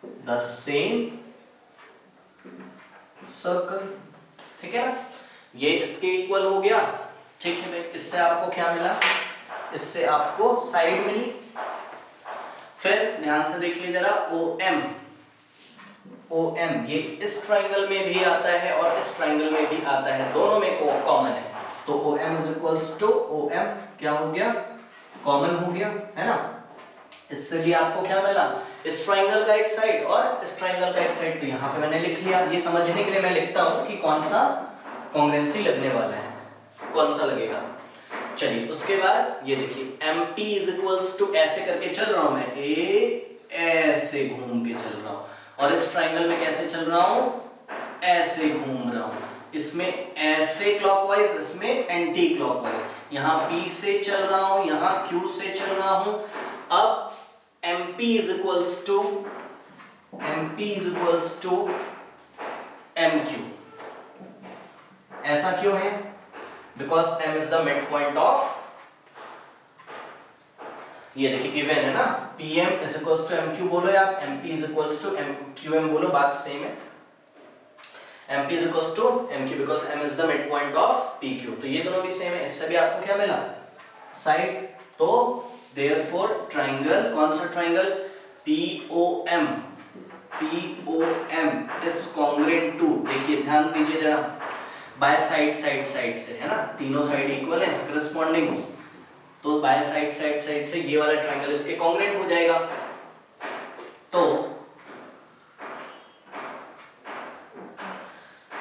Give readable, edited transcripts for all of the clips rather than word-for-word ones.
The same circle. ठीक है ना, ये इसके इक्वल हो गया। ठीक है भाई, इससे आपको क्या मिला, इससे आपको साइड मिली। फिर ध्यान से देखिए जरा, OM ये इस ट्राइंगल में भी आता है और इस ट्राइंगल में भी आता है, दोनों में कॉमन है। तो OM is equals to OM क्या हो गया, कॉमन हो गया, है ना। इससे भी आपको क्या मिला, इस ट्राइंगल का एक साइड और इस ट्राइंगल का एक साइड। तो यहाँ पे मैंने लिख लिया, ये समझने के लिए मैं लिखता हूँ कि कौन सा कॉन्ग्रुएंसी लगने वाला है, कौन सा लगेगा। चलिए उसके बाद ये देखिए, MP इज इक्वल्स टू ऐसे करके चल रहा हूं मैं, ऐसे घूम के चल रहा हूं, और इस ट्राइंगल में कैसे चल रहा हूं, ऐसे घूम रहा हूं। इसमें ऐसे क्लॉकवाइज, इसमें एंटी क्लॉकवाइज। यहाँ P से चल रहा हूं, यहाँ Q से चल रहा हूं। अब MP is equals to MQ। ऐसा क्यों है, because M is the mid point of, ये देखिए गिवन है ना, PM is equals to MQ बोलो या आप MP is equals to QM बोलो, बात सेम है। MP is equals to MQ because M is the mid point of PQ। तो ये दोनों भी सेम है, इससे भी आपको क्या मिला, साइड। तो देयरफॉर ट्राइंगल, कौन सा triangle, POM is congruent to, देखिए ध्यान दीजिए जरा, बाय साइड से, है ना, तीनों साइड इक्वल है, करस्पॉन्डिंग्स। तो बाय साइड से ये वाला ट्राइंगल इसके कॉन्ग्रुएंट हो जाएगा। तो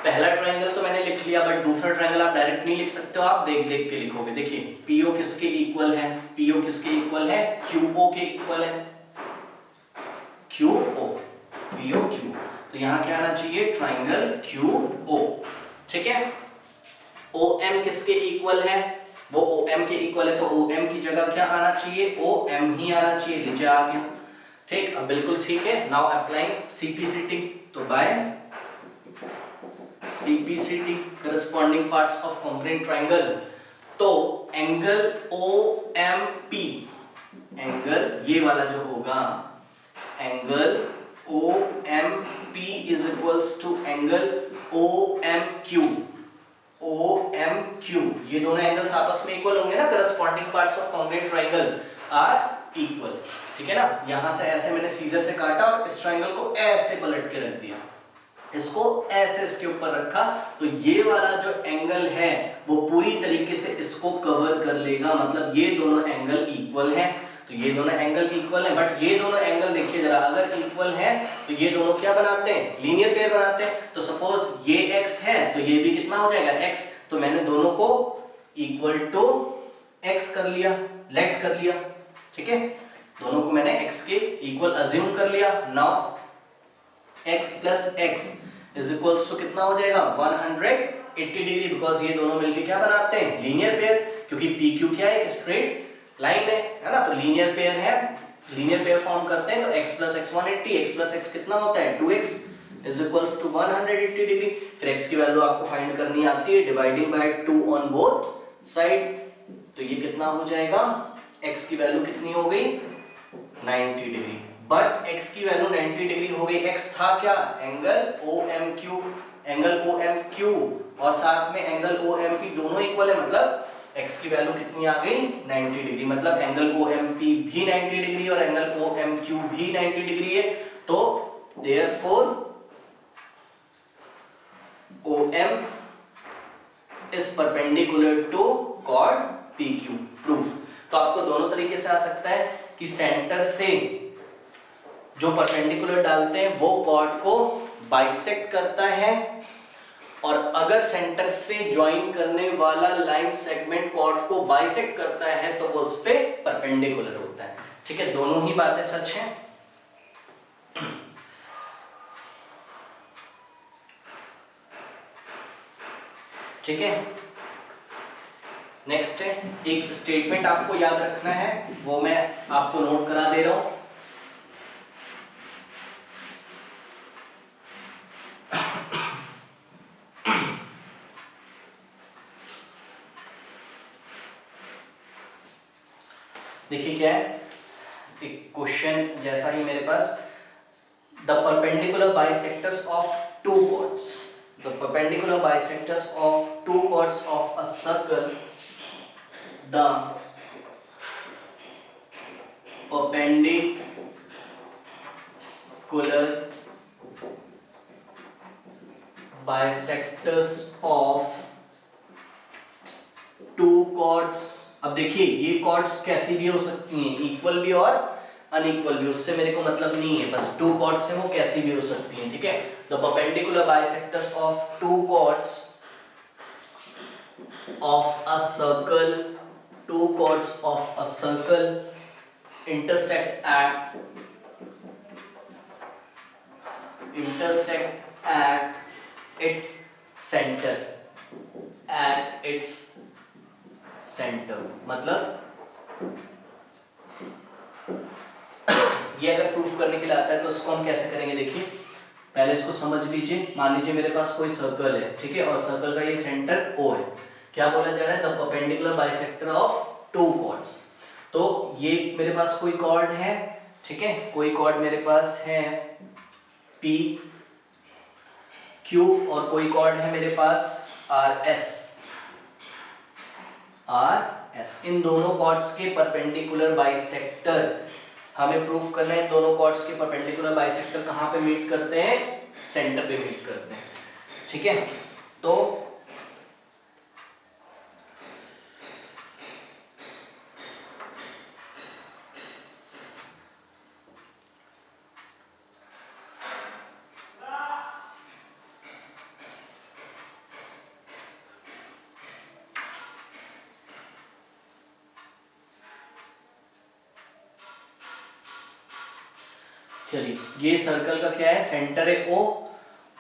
पहला ट्राइंगल तो मैंने लिख लिया, बट दूसरा ट्राइंगल आप डायरेक्ट नहीं लिख सकते हो, आप देख देख के लिखोगे। देखिए PO किसके इक्वल है, PO किसके इक्वल है, QO के इक्वल है, QO, PO Q। तो यहां क्या आना चाहिए, ट्राइंगल QO। ठीक है, OM किसके इक्वल है, वो OM के इक्वल है, तो OM की जगह क्या आना चाहिए, OM ही आना चाहिए, नीचे आ गया। ठीक, अब बिल्कुल ठीक है। नाउ अप्लाइंग CPCT, तो by CPCT corresponding parts of congruent triangle, तो एंगल OMP, एंगल ये वाला जो होगा, angle OMP is equals to angle OMQ, ये दोनों एंगल्स आपस में इक्वल होंगे ना, corresponding parts of congruent triangle are equal. ठीक है ना, यहां से ऐसे मैंने सीजर से काटा और इस ट्राइंगल को ऐसे पलट के रख दिया, इसको ऐसे इसके ऊपर रखा, तो ये वाला जो एंगल है वो पूरी तरीके से इसको कवर कर लेगा, मतलब ये दोनों एंगल इक्वल हैं। तो ये दोनों एंगल इक्वल हैं, बट ये दोनों एंगल देखिए जरा, अगर इक्वल हैं तो ये दोनों क्या बनाते हैं, लीनियर पेयर बनाते हैं। तो सपोज ये x है तो ये भी कितना हो जाएगा, x। तो मैंने दोनों को इक्वल टू x कर लिया, लेट कर लिया। ठीक है, दोनों को मैंने x के इक्वल अज्यूम कर लिया। Now x plus x is equals to कितना हो जाएगा, 180 डिग्री, बिकॉज ये दोनों मिलके क्या बनाते हैं, लीनियर पेयर, क्योंकि PQ क्या है, एक स्ट्रेट लाइन है ना, तो लीनियर पेयर है, लीनियर पेयर फॉर्म करते हैं। तो x plus x 180, x plus x कितना होता है, 2x is equals to 180 degree. फिर x की वैल्यू आपको फाइंड करनी आती है, dividing by 2 on both side. तो ये कितना हो जाएगा, x की वैल्यू कितनी हो गई, 90 डिग्री। बट x की वैल्यू 90 डिग्री हो गई, x था क्या, एंगल OMQ, एंगल OMQ और साथ में एंगल OMP दोनों इक्वल है, मतलब x की वैल्यू कितनी आ गई, 90 डिग्री, मतलब एंगल OMP भी 90 डिग्री और एंगल OMQ भी 90 डिग्री है। तो therefore OM is perpendicular to chord PQ। Proof तो आपको दोनों तरीके से आ सकता है कि सेंटर से जो परपेंडिकुलर डालते हैं वो कॉर्ड को बाइसेक्ट करता है, और अगर सेंटर से ज्वाइन करने वाला लाइन सेगमेंट कॉर्ड को बाइसेक्ट करता है तो वो उस पे परपेंडिकुलर होता है। ठीक है, दोनों ही बातें सच हैं। ठीक है, नेक्स्ट है, एक स्टेटमेंट आपको याद रखना है, वो मैं आपको नोट करा दे रहा हूं। देखिए क्या है, एक क्वेश्चन जैसा ही मेरे पास the perpendicular bisectors of two chords, the perpendicular bisectors of two chords of a circle, the perpendicular bisectors of two chords. अब देखिए ये कॉर्ड्स कैसी भी हो सकती हैं, इक्वल भी और अनइक्वल भी, उससे मेरे को मतलब नहीं है, बस टू कॉर्ड्स हैं वो कैसी भी हो सकती हैं, ठीक है। The perpendicular bisectors of two chords of a circle, two chords of a circle intersect at its center, at its center मतलब ये अगर प्रूफ करने के लिए आता है तो उसको हम कैसे करेंगे, देखिए पहले इसको समझ लीजिए। मान लीजिए मेरे पास कोई सर्कल है, ठीक है, और सर्कल का ये सेंटर O है। क्या बोला जा रहा है, the perpendicular bisector of two chords. तो ये मेरे पास कोई कॉर्ड है, ठीक है, कोई कॉर्ड मेरे पास है P Q और कोई कॉर्ड है मेरे पास RS। इन दोनों कॉर्ड्स के परपेंडिकुलर बाइसेक्टर हमें प्रूफ करना है। दोनों कॉर्ड्स के परपेंडिकुलर बाइसेक्टर कहाँ पे मीट करते हैं, सेंटर पे मीट करते हैं, ठीक है। तो चलिए ये सर्कल का क्या है, सेंटर है O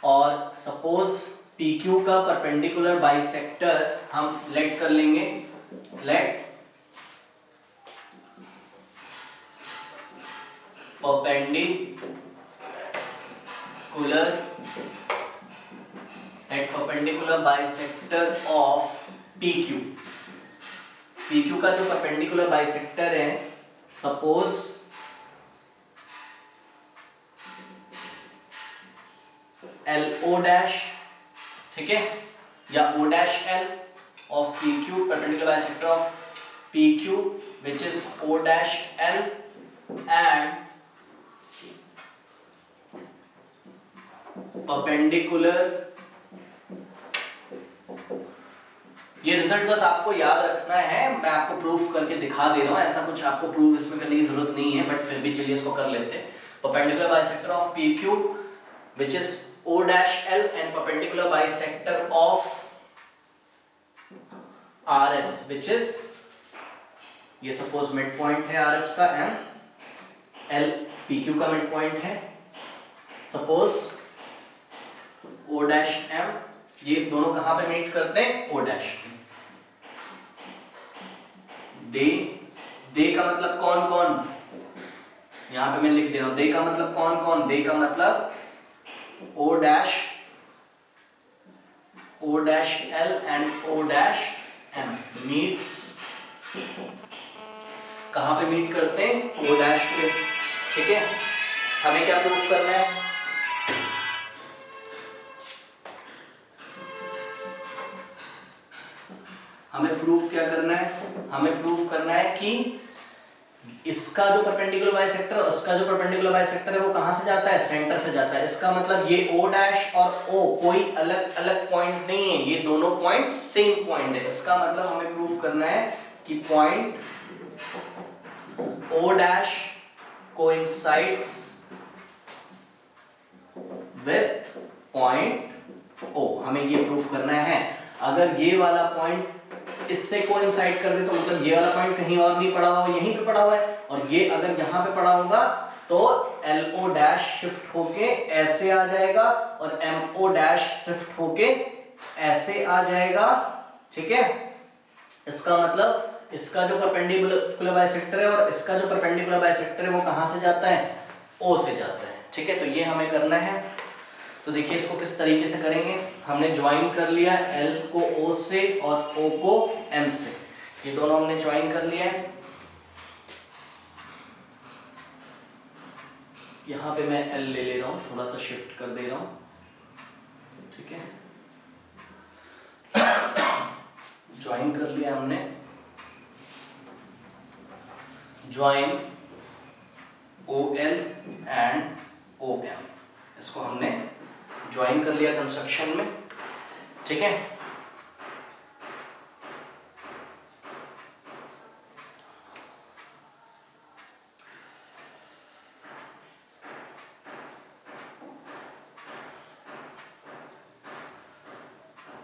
और सपोज PQ का परपेंडिकुलर बाइसेक्टर हम लेट कर लेंगे, let perpendicular bisector of PQ। PQ का जो परपेंडिकुलर बाइसेक्टर है सपोज LO डैश, ठीक है, या O dash L of PQ, perpendicular bisector of PQ which is O dash L and perpendicular. ये रिजल्ट बस आपको याद रखना है, मैं आपको प्रूफ करके दिखा दे रहा हूं, ऐसा कुछ आपको प्रूफ इसमें करने की जरूरत नहीं है, बट फिर भी चलिए इसको कर लेते हैं। Perpendicular bisector of PQ which is O dash L and perpendicular bisector of RS which is, ये सपोज मिड पॉइंट है RS का M, L PQ का मिड पॉइंट है, सपोज O dash M, ये दोनों कहां पे मीट करते हैं, O dash। दे का मतलब कौन कौन, यहां पे मैं लिख दे रहा हूं, दे का मतलब कौन कौन, दे का मतलब O dash L and O dash M meets, कहां पे मीट करते हैं, O dash पे, ठीक है। हमें क्या प्रूफ करना है, हमें प्रूफ क्या करना है, हमें प्रूफ करना है कि इसका जो परपेंडिकुलर बाइसेक्टर उसका जो परपेंडिकुलर बाइसेक्टर है वो कहां से जाता है, सेंटर से जाता है। इसका मतलब ये O डैश और O कोई अलग अलग पॉइंट नहीं है, ये दोनों पॉइंट सेम पॉइंट है। इसका मतलब हमें प्रूफ करना है कि point O dash coincides with point O, हमें ये प्रूफ करना है। अगर ये वाला पॉइंट इससे कोइंसाइड कर दे तो मतलब ये वाला पॉइंट कहीं और नहीं पड़ा हुआ, यहीं पे पड़ा हुआ है, और ये अगर यहाँ पे पड़ा होगा तो LO डैश शिफ्ट होके ऐसे आ जाएगा और MO डैश शिफ्ट होके ऐसे आ जाएगा, ठीक है। इसका मतलब इसका जो परपेंडिकुलर बाइसेक्टर है और इसका जो परपेंडिकुलर बाइसेक्टर है वो कहां से जाता है, O से जाता है, ठीक है। तो ये हमें करना है। तो देखिए इसको किस तरीके से करेंगे, हमने ज्वाइन कर लिया L को O से और O को M से, ये दोनों हमने ज्वाइन कर लिया है। यहाँ पे मैं L ले ले रहा हूँ, थोड़ा सा शिफ्ट कर दे रहा हूँ, ठीक है। ज्वाइन कर लिया हमने, ज्वाइन OL एंड OM, इसको हमने ज्वाइन कर लिया कंस्ट्रक्शन में, ठीक है।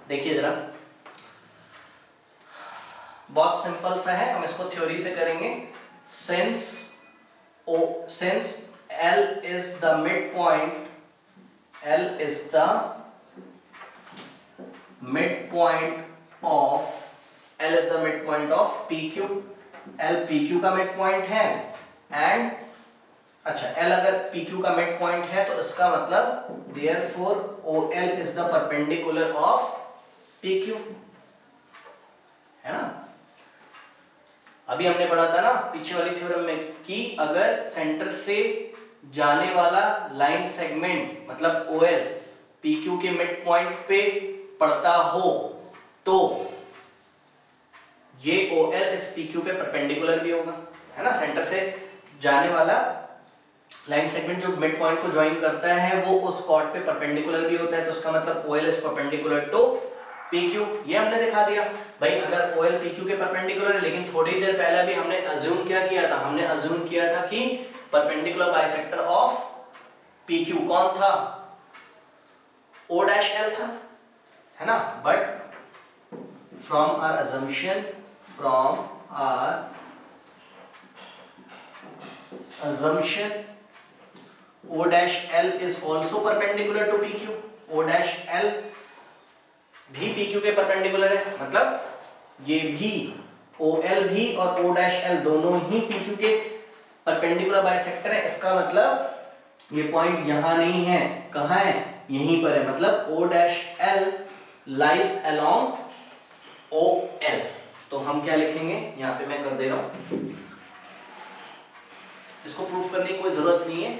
देखिए जरा, बहुत सिंपल सा है, हम इसको थ्योरी से करेंगे। Since L is the midpoint, L is the midpoint of PQ, L PQ का midpoint है, एंड अच्छा L अगर PQ का midpoint है तो इसका मतलब therefore OL is the perpendicular of PQ, है ना। अभी हमने पढ़ा था ना पीछे वाली थ्योरम में कि अगर सेंटर से जाने वाला लाइन सेगमेंट मतलब OL PQ के मिड पॉइंट पे पड़ता हो तो ये OL इस PQ पे परपेंडिकुलर भी होगा, है ना। सेंटर से जाने वाला लाइन सेगमेंट जो मिड पॉइंट को ज्वाइन करता है वो उस कॉर्ड पे परपेंडिकुलर भी होता है, तो उसका मतलब OL is perpendicular to PQ, ये हमने दिखा दिया भाई। अगर OL PQ के परपेंडिकुलर है, लेकिन थोड़ी देर पहले भी हमने अज्यूम क्या किया था, हमने अज्यूम किया था कि परपेंडिकुलर बाइसेक्टर ऑफ PQ कौन था, O' L था, है ना। But from our assumption O' L is also perpendicular to PQ, O' L भी PQ के परपेंडिकुलर है, मतलब ये भी OL भी और O' L दोनों ही PQ के परपेंडिकुलर बाइसेक्टर है। इसका मतलब ये पॉइंट यहां नहीं है, कहां है, यहीं पर है, मतलब O' L lies along OL। तो हम क्या लिखेंगे, यहां पे मैं कर दे रहा हूं, इसको प्रूफ करने की कोई जरूरत नहीं है,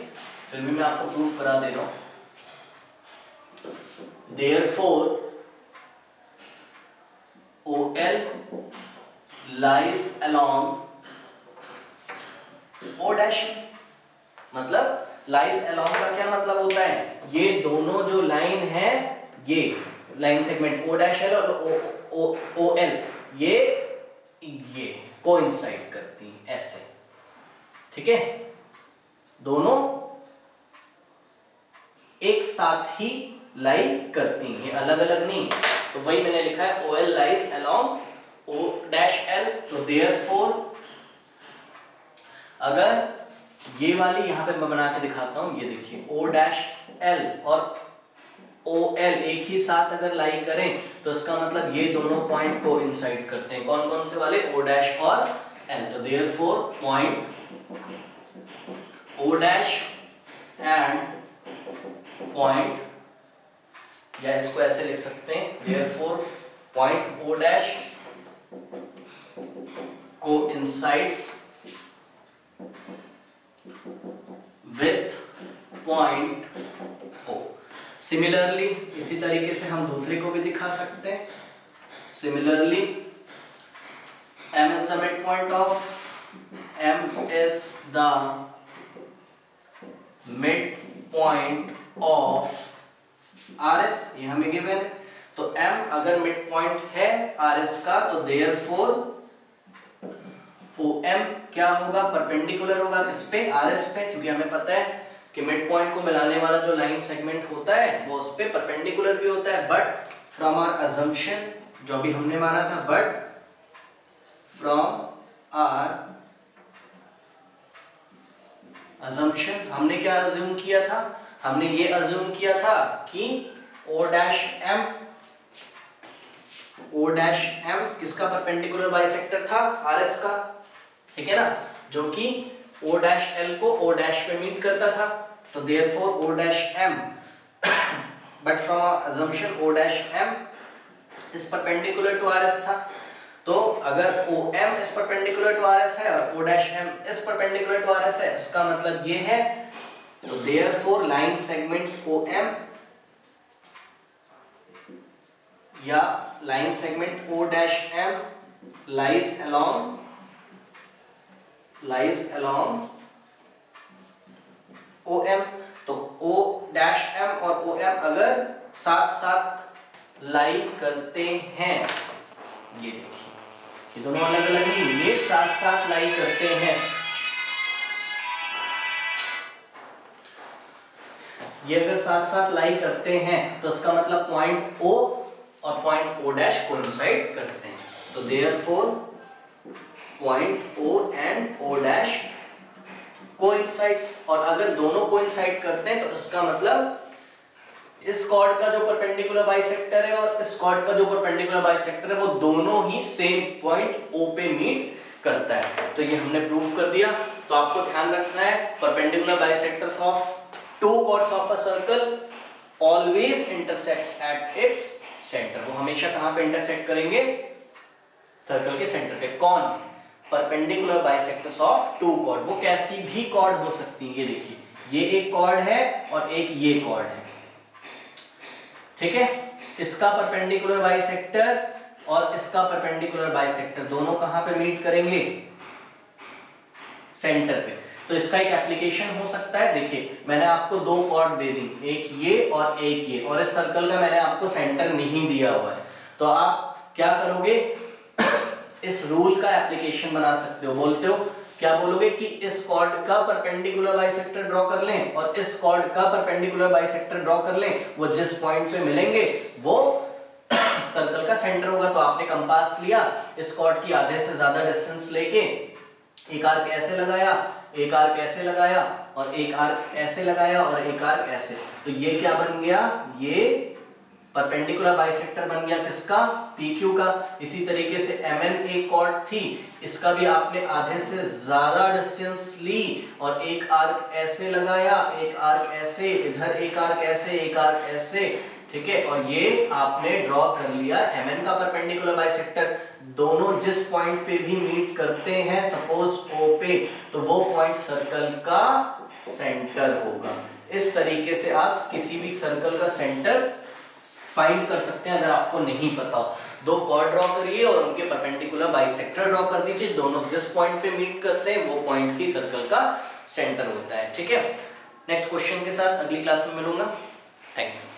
फिर भी मैं आपको प्रूफ करा दे रहा हूं। Therefore OL lies along O', मतलब lies along का क्या मतलब होता है, ये दोनों जो लाइन है, ये लाइन सेगमेंट O' और OL ये कोइंसाइड करती हैं ऐसे, ठीक है। दोनों एक साथ ही लाई करती हैं, अलग अलग नहीं। तो वही मैंने लिखा है OL lies along O', तो therefore अगर ये वाली यहां पे मैं बना के दिखाता हूं, ये देखिए O', और OL एक ही साथ अगर लाई करें तो इसका मतलब ये दोनों पॉइंट कोइंसाइड करते हैं। कौन कौन से वाले, O' और L। तो therefore point O' and point, या इसको ऐसे लिख सकते हैं, therefore point O' coincides with point O। Similarly इसी तरीके से हम दूसरे को भी दिखा सकते हैं। Similarly M is the midpoint of RS, ये हमें गिवन है। तो M अगर मिड पॉइंट है RS का तो therefore OM क्या होगा, परपेंडिकुलर होगा किस पे, RS पे, क्योंकि हमें पता है कि मिड पॉइंट को मिलाने वाला जो लाइन सेगमेंट होता है वो उस पे परपेंडिकुलर भी होता है। बट फ्रॉम आवर अजम्पशन, जो भी हमने माना था, बट फ्रॉम आवर अजम्पशन हमने क्या अज्यूम किया था, हमने ये अज्यूम किया था कि O' किसका परपेंडिकुलर बाइसेक्टर था, RS का, ठीक है ना, जो कि O' को O' पे मीट करता था। तो therefore O' but from our assumption O' is perpendicular to RS था। तो अगर OM is perpendicular to RS है और O' is perpendicular to RS है, इसका मतलब ये है तो देयरफॉर लाइन सेगमेंट OM या line segment O'(M) lies along OM। तो O'(M) और OM अगर साथ साथ लाई करते हैं, ये देखिए ये दोनों अलग अलग नहीं, ये साथ साथ लाई करते हैं, ये अगर साथ साथ लाई करते हैं तो इसका मतलब पॉइंट O और पॉइंट O' कोइंसाइड करते हैं। तो therefore point O and O' coincides, और अगर दोनों कोइंसाइड करते हैं तो इसका मतलब इस कॉर्ड का जो परपेंडिकुलर बाइसेक्टर है और इस कॉर्ड का जो परपेंडिकुलर बाइसेक्टर है वो दोनों ही सेम पॉइंट O पे मीट करता है। तो ये हमने प्रूफ कर दिया। तो आपको ध्यान रखना है, perpendicular bisectors of two chords of a circle always intersects at its centre. वो हमेशा कहां पे इंटरसेक्ट करेंगे? सर्कल के सेंटर पे। कौन? Perpendicular bisectors of two chord. वो कैसी भी कॉर्ड हो सकती है। ये देखिए, ये एक कॉर्ड है और एक ये कॉर्ड है, ठीक है। इसका परपेंडिकुलर बाइसेक्टर और इसका परपेंडिकुलर बाइसेक्टर दोनों कहां पे मीट करेंगे? सेंटर पे। तो इसका एक एप्लीकेशन हो सकता है, देखिए मैंने आपको दो कॉर्ड दे दी, एक ये और एक ये, और इस सर्कल का मैंने आपको सेंटर नहीं दिया हुआ है। तो आप क्या करोगे? इस रूल का एप्लीकेशन बना सकते हो। बोलते हो क्या? बोलोगे कि इस कॉर्ड का परपेंडिकुलर बाइसेक्टर ड्रॉ कर लें और इस कॉर्ड का परपेंडिकुलर बाइसेक्टर ड्रॉ कर लें, वो जिस पॉइंट पे मिलेंगे वो सर्कल का सेंटर होगा। तो आपने कंपास लिया, इस कॉर्ड की आधे से ज्यादा डिस्टेंस लेके एक आर्क ऐसे लगाया, एक आर्क ऐसे लगाया और एक आर्क ऐसे लगाया और एक आर्क ऐसे। तो ये क्या बन गया? ये परपेंडिकुलर बाइसेक्टर बन गया किसका? PQ का। इसी तरीके से MN एक कॉर्ड थी, इसका भी आपने आधे से ज्यादा डिस्टेंस ली और एक आर्क ऐसे लगाया, एक आर्क ऐसे, इधर एक आर्क ऐसे, एक आर्क ऐसे, ठीक है। और ये आपने ड्रॉ कर लिया MN का परपेंडिकुलर बाइसेक्टर। दोनों जिस पॉइंट पे भी मीट करते हैं, सपोज O पे, तो वो पॉइंट सर्कल का सेंटर होगा। इस तरीके से आप किसी भी सर्कल का सेंटर फाइंड कर सकते हैं अगर आपको नहीं पता हो। दो कॉर्ड ड्रॉ करिए और उनके परपेंडिकुलर बाइसेक्टर ड्रॉ कर दीजिए, दोनों जिस पॉइंट पे मीट करते हैं वो पॉइंट ही सर्कल का सेंटर होता है, ठीक है। नेक्स्ट क्वेश्चन के साथ अगली क्लास में मिलूंगा। Thank you.